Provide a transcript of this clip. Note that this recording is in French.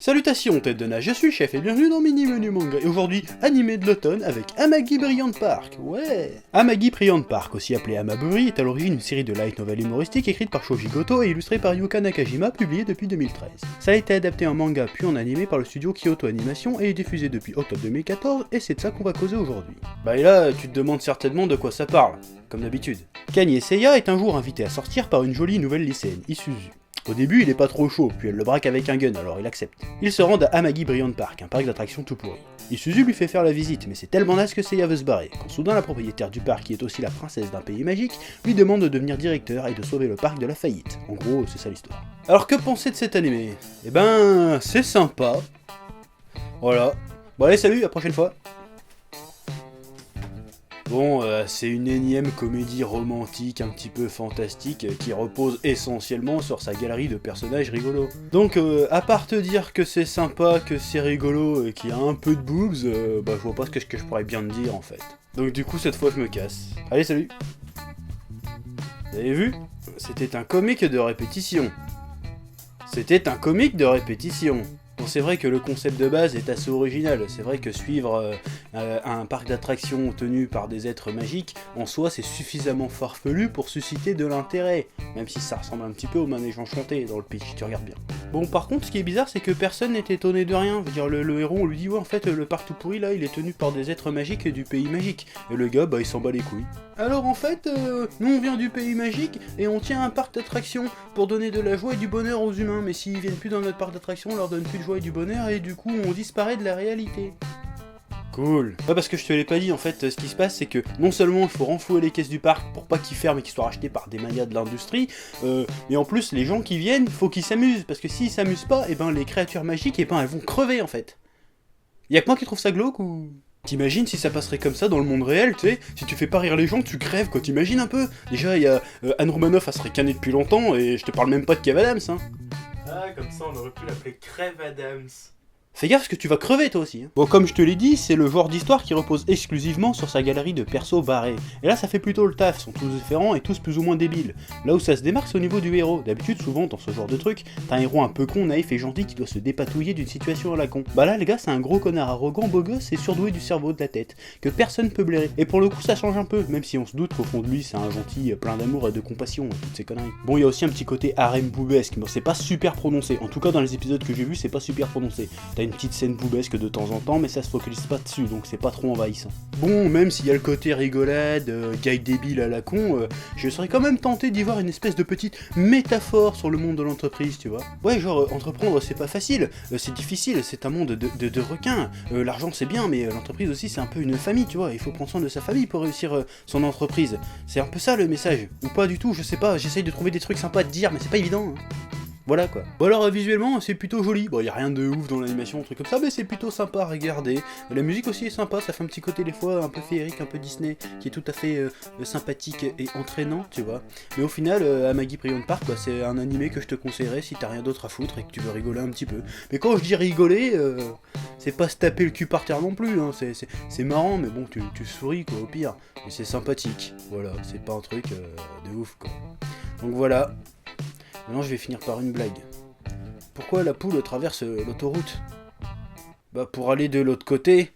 Salutations tête de nage, je suis le chef et bienvenue dans Mini Menu Manga, et aujourd'hui, animé de l'automne avec Amagi Brilliant Park, ouais. Amagi Brilliant Park, aussi appelé Amaburi, est à l'origine une série de light novel humoristique écrite par Shoji Goto et illustrée par Yuka Nakajima, publiée depuis 2013. Ça a été adapté en manga puis en animé par le studio Kyoto Animation et est diffusé depuis octobre 2014, et c'est de ça qu'on va causer aujourd'hui. Bah et là, tu te demandes certainement de quoi ça parle, comme d'habitude. Kanye Seiya est un jour invité à sortir par une jolie nouvelle lycéenne, Isuzu. Au début, il est pas trop chaud, puis elle le braque avec un gun, alors il accepte. Ils se rendent à Amagi Brilliant Park, un parc d'attractions tout pourri. Isuzu lui fait faire la visite, mais c'est tellement naze que Seiya veut se barrer, quand soudain la propriétaire du parc, qui est aussi la princesse d'un pays magique, lui demande de devenir directeur et de sauver le parc de la faillite. En gros, c'est ça l'histoire. Alors que penser de cet animé? Eh ben, c'est sympa. Voilà. Bon allez, salut, à la prochaine fois. Bon, c'est une énième comédie romantique un petit peu fantastique qui repose essentiellement sur sa galerie de personnages rigolos. Donc, à part te dire que c'est sympa, que c'est rigolo et qu'il y a un peu de boobs, bah je vois pas ce que je pourrais bien te dire en fait. Donc du coup, cette fois je me casse. Allez, salut. Vous avez vu? C'était un comique de répétition. C'était un comique de répétition. Bon, c'est vrai que le concept de base est assez original, c'est vrai que suivre un parc d'attractions tenu par des êtres magiques, en soi c'est suffisamment farfelu pour susciter de l'intérêt, même si ça ressemble un petit peu au manège enchanté dans le pitch, tu regardes bien. Bon, par contre, ce qui est bizarre, c'est que personne n'est étonné de rien. Je veux dire, le héros, on lui dit, ouais, en fait, le parc tout pourri, là, il est tenu par des êtres magiques du pays magique. Et le gars, bah, il s'en bat les couilles. Alors, en fait, nous, on vient du pays magique, et on tient un parc d'attractions pour donner de la joie et du bonheur aux humains. Mais s'ils viennent plus dans notre parc d'attractions, on leur donne plus de joie et du bonheur, et du coup, on disparaît de la réalité. Cool. Ouais, parce que je te l'ai pas dit, en fait, ce qui se passe, c'est que non seulement il faut renflouer les caisses du parc pour pas qu'ils ferment et qu'ils soient rachetés par des manias de l'industrie, mais en plus, les gens qui viennent, faut qu'ils s'amusent, parce que s'ils s'amusent pas, et ben les créatures magiques, et ben elles vont crever en fait. Y'a que moi qui trouve ça glauque ou... T'imagines si ça passerait comme ça dans le monde réel, tu sais? Si tu fais pas rire les gens, tu crèves quoi, t'imagines un peu? Déjà, il y a Anne Romanoff, elle serait cannée depuis longtemps, et je te parle même pas de Kev Adams, hein. Ah, comme ça, on aurait pu l'appeler Crève Adams. Fais gaffe parce que tu vas crever toi aussi. Hein. Bon, comme je te l'ai dit, c'est le genre d'histoire qui repose exclusivement sur sa galerie de persos barrés. Et là, ça fait plutôt le taf, sont tous différents et tous plus ou moins débiles. Là où ça se démarque, c'est au niveau du héros. D'habitude, souvent, dans ce genre de truc, t'as un héros un peu con, naïf et gentil qui doit se dépatouiller d'une situation à la con. Bah là, le gars, c'est un gros connard arrogant, beau gosse et surdoué du cerveau de la tête, que personne peut blairer. Et pour le coup, ça change un peu, même si on se doute qu'au fond de lui, c'est un gentil plein d'amour et de compassion, et toutes ces conneries. Bon, il y a aussi un petit côté harem boubesque, mais c'est pas super prononcé. En tout cas, dans les épisodes que j'ai vus, c'est pas super prononcé. T'as une petite scène boubesque de temps en temps, mais ça se focalise pas dessus, donc c'est pas trop envahissant. Bon, même s'il y a le côté rigolade, gag débile à la con, je serais quand même tenté d'y voir une espèce de petite métaphore sur le monde de l'entreprise, tu vois. Ouais, genre, entreprendre c'est pas facile, c'est difficile, c'est un monde de requins, l'argent c'est bien, mais l'entreprise aussi c'est un peu une famille, tu vois, il faut prendre soin de sa famille pour réussir son entreprise. C'est un peu ça le message, ou pas du tout, je sais pas, j'essaye de trouver des trucs sympas à te dire, mais c'est pas évident, hein. Voilà quoi. Bon alors visuellement c'est plutôt joli, bon y a rien de ouf dans l'animation, un truc comme ça, mais c'est plutôt sympa à regarder. La musique aussi est sympa, ça fait un petit côté des fois un peu féerique, un peu Disney, qui est tout à fait sympathique et entraînant, tu vois. Mais au final, Amagi Brilliant Park, bah, c'est un animé que je te conseillerais si t'as rien d'autre à foutre et que tu veux rigoler un petit peu. Mais quand je dis rigoler, c'est pas se taper le cul par terre non plus, hein. C'est marrant, mais bon, tu souris quoi, au pire. Et c'est sympathique, voilà, c'est pas un truc de ouf quoi. Donc voilà. Maintenant je vais finir par une blague. Pourquoi la poule traverse l'autoroute? Bah pour aller de l'autre côté.